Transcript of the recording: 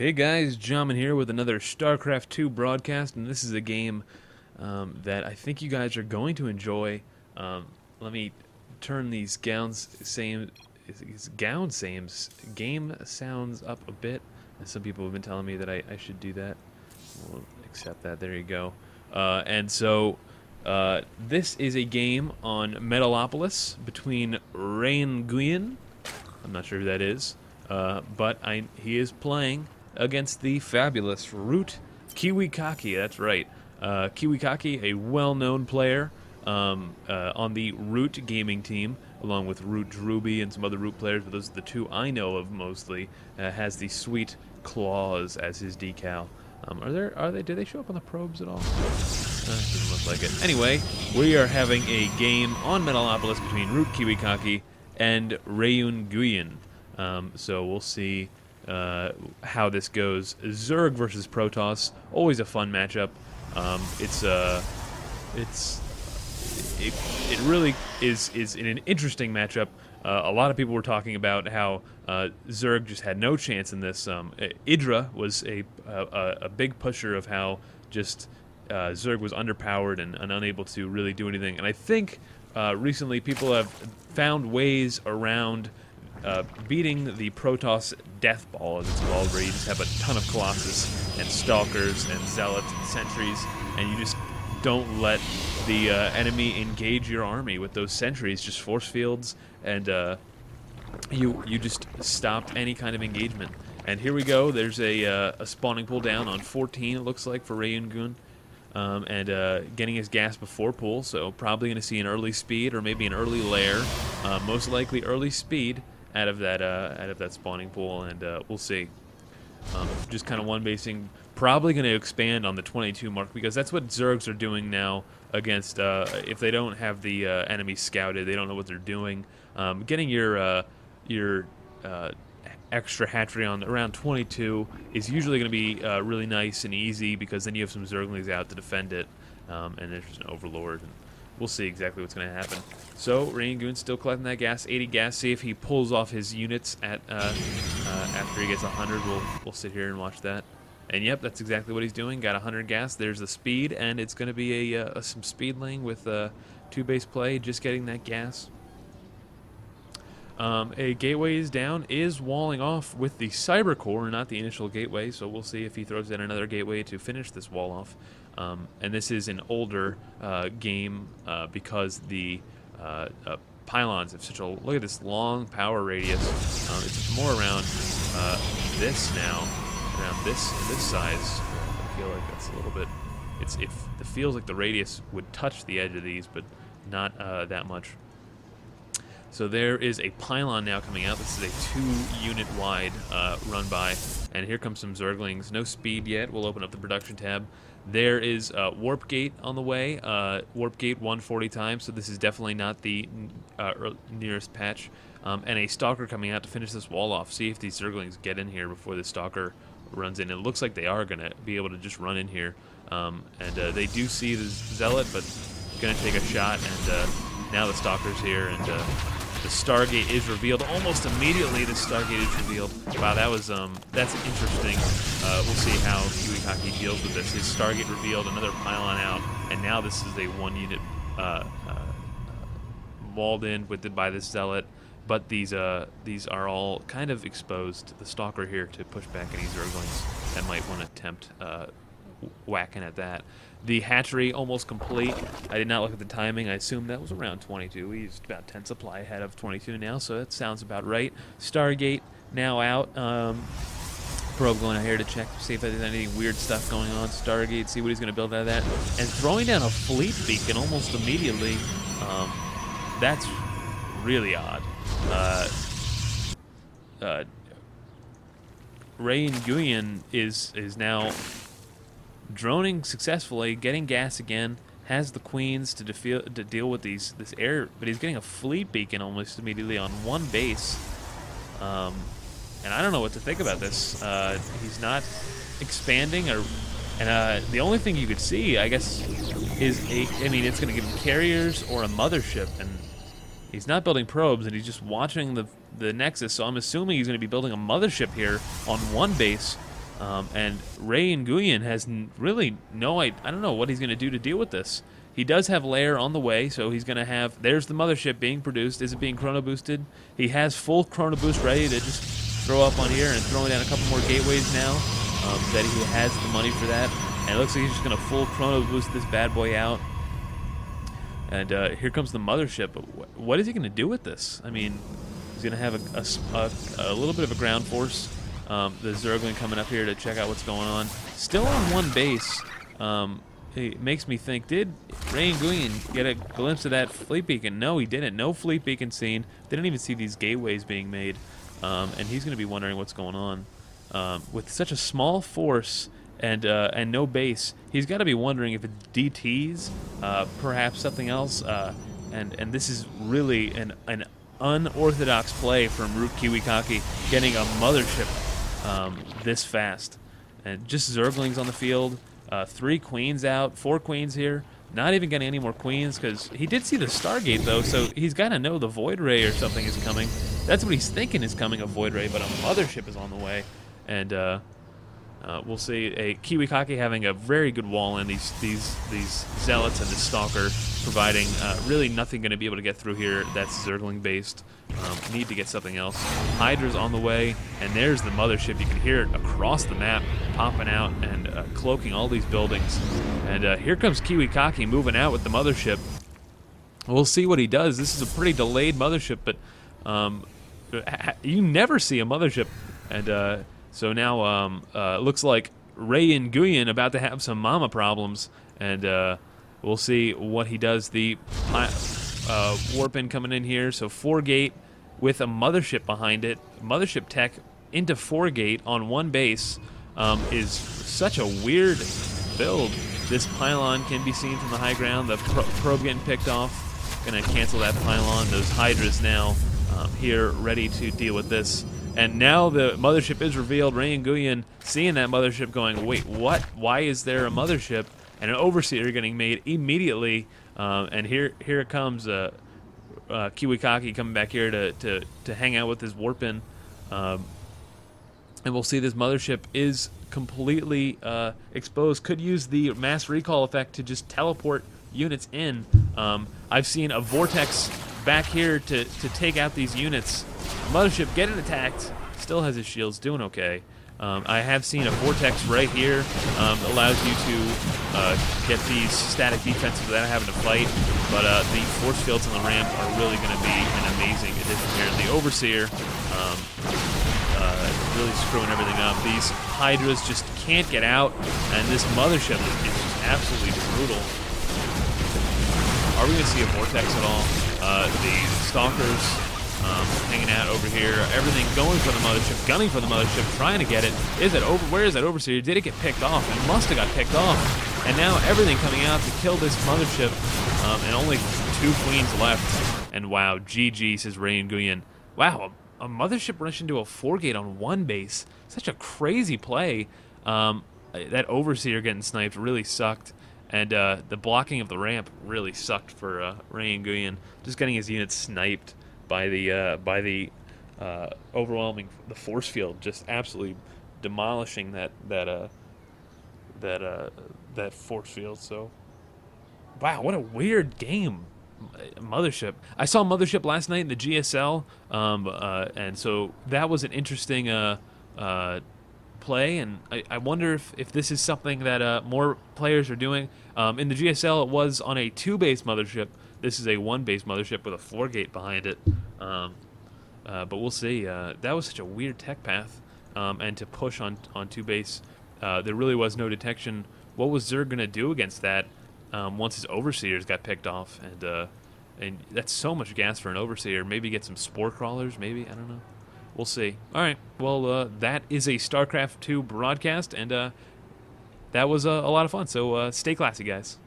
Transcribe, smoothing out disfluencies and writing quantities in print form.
Hey guys, Jamin here with another StarCraft 2 broadcast, and this is a game that I think you guys are going to enjoy. Let me turn these game sounds up a bit, and some people have been telling me that I should do that. We'll accept that. There you go. This is a game on Metalopolis between raynguyen. I'm not sure who that is, but he is playing against the fabulous ROOTKiwiKaKi. That's right. KiwiKaKi, a well-known player on the Root gaming team, along with Root Ruby and some other Root players, but those are the two I know of mostly. Has the sweet claws as his decal. Do they show up on the probes at all? Doesn't look like it. Anyway, we are having a game on Metalopolis between ROOTKiwiKaKi and raynguyen. So we'll see how this goes. Zerg versus Protoss, always a fun matchup. It really is an interesting matchup. A lot of people were talking about how Zerg just had no chance in this. Idra was a big pusher of how just Zerg was underpowered and unable to really do anything. And I think recently people have found ways around beating the Protoss Death Ball, as it's called, where you just have a ton of Colossus and Stalkers and Zealots and Sentries, and you just don't let the enemy engage your army with those sentries, just force fields, and you just stop any kind of engagement. And here we go. There's a spawning pool down on 14, it looks like, for raynguyen, and getting his gas before pool, so probably going to see an early speed or maybe an early lair. Most likely early speed out of that spawning pool, and we'll see. Just kind of one basing, probably going to expand on the 22 mark, because that's what Zergs are doing now against, if they don't have the enemy scouted, they don't know what they're doing. Getting your extra hatchery on around 22 is usually going to be really nice and easy, because then you have some Zerglings out to defend it, and there's just an Overlord. And we'll see exactly what's going to happen. So raynguyen's still collecting that gas, 80 gas. See if he pulls off his units at after he gets 100. We'll sit here and watch that. And yep, that's exactly what he's doing. Got 100 gas. There's the speed, and it's going to be some speed lane with 2 base play. Just getting that gas. A gateway is down, is walling off with the cyber core, not the initial gateway. So we'll see if he throws in another gateway to finish this wall off. And this is an older game because the pylons have such a look at this long power radius. It's more around this now, around this size. I feel like that's a little bit. It feels like the radius would touch the edge of these, but not that much. So there is a pylon now coming out. This is a 2-unit wide run by, and here comes some Zerglings. No speed yet. We'll open up the production tab. There is Warp Gate on the way. Warp Gate 140 times, so this is definitely not the nearest patch. And a Stalker coming out to finish this wall off. See if these Zerglings get in here before the Stalker runs in. It looks like they are going to be able to just run in here. They do see the Zealot, but going to take a shot. And now the Stalker's here, and the Stargate is revealed almost immediately. The Stargate is revealed. Wow, that's interesting. We'll see how KiwiKaKi deals with this. His Stargate revealed, another pylon out, and now this is a 1-unit walled in by this Zealot. But these are all kind of exposed. The Stalker here to push back any Zerglings that might want to attempt whacking at that. The hatchery almost complete. I did not look at the timing. I assumed that was around 22. We used about 10 supply ahead of 22 now, so that sounds about right. Stargate now out. Probe going out here to check, see if there's any weird stuff going on. Stargate, see what he's going to build out of that. And throwing down a fleet beacon almost immediately. That's really odd. raynguyen is now droning successfully, getting gas again, has the queens to deal with this air, but he's getting a fleet beacon almost immediately on 1 base. And I don't know what to think about this. He's not expanding, and the only thing you could see, I guess, is it's going to give him carriers or a mothership, and he's not building probes, and he's just watching the Nexus, so I'm assuming he's going to be building a mothership here on 1 base. And raynguyen has really I don't know what he's going to do to deal with this. He does have lair on the way, so he's going to have... There's the mothership being produced. Is it being chrono boosted? He has full chrono boost ready to just throw up on here and throwing down a couple more gateways now. That he has the money for that. And it looks like he's just going to full chrono boost this bad boy out. And here comes the mothership. What is he going to do with this? I mean, he's going to have a little bit of a ground force. The Zergling coming up here to check out what's going on. Still on one base. It makes me think, did raynguyen get a glimpse of that fleet beacon? No, he didn't. No fleet beacon seen. Didn't even see these gateways being made. And he's going to be wondering what's going on. With such a small force and no base, he's got to be wondering if it's DTs, perhaps something else. And this is really an unorthodox play from ROOTKiwiKaKi, getting a mothership this fast. And just Zerglings on the field. 3 queens out, 4 queens here. Not even getting any more queens because he did see the Stargate though, so he's got to know the Void Ray or something is coming. That's what he's thinking is coming, a Void Ray, but a mothership is on the way. And we'll see a KiwiKaKi having a very good wall in these zealots and the Stalker providing really nothing going to be able to get through here. That's Zergling based. Need to get something else. Hydra's on the way, and there's the mothership. You can hear it across the map, popping out and cloaking all these buildings. And here comes KiwiKaKi moving out with the mothership. We'll see what he does. This is a pretty delayed mothership, but you never see a mothership. And so now looks like raynguyen about to have some mama problems, and we'll see what he does. The warp-in coming in here, so 4-gate with a mothership behind it. Mothership tech into 4-gate on one base is such a weird build. This pylon can be seen from the high ground. The probe getting picked off. Gonna cancel that pylon. Those Hydras now here ready to deal with this. And now the mothership is revealed. raynguyen seeing that mothership going, wait, what? Why is there a mothership? And an Overseer getting made immediately. And here it comes. KiwiKaKi coming back here to hang out with his warp-in. And we'll see this mothership is completely exposed. Could use the mass recall effect to just teleport units in. I've seen a vortex back here to take out these units. Mothership getting attacked. Still has his shields, doing okay. I have seen a vortex right here. Allows you to get these static defenses without having to fight. But the force fields on the ramp are really going to be an amazing addition here. The Overseer really screwing everything up. These Hydras just can't get out, and this mothership is just absolutely brutal. Are we going to see a vortex at all? The Stalkers hanging out over here. Everything going for the mothership, gunning for the mothership, trying to get it. Is it over? Where is that Overseer? Did it get picked off? It must have got picked off. And now everything coming out to kill this mothership, and only 2 queens left. And wow, GG, says raynguyen. Wow, a mothership rushing into a 4-gate on one base. Such a crazy play. That Overseer getting sniped really sucked. And the blocking of the ramp really sucked for raynguyen. Just getting his units sniped by the overwhelming the force field, just absolutely demolishing that force field. So, wow, what a weird game. Mothership. I saw Mothership last night in the GSL, and so that was an interesting play, and I wonder if this is something that more players are doing. In the GSL, it was on a 2-base mothership. This is a 1-base mothership with a 4-gate behind it. But we'll see. That was such a weird tech path, and to push on 2-base, there really was no detection. What was Zerg going to do against that once his Overseers got picked off? And that's so much gas for an Overseer. Maybe get some Spore Crawlers, maybe? I don't know. We'll see. All right. Well, that is a StarCraft 2 broadcast, and that was a lot of fun. So stay classy, guys.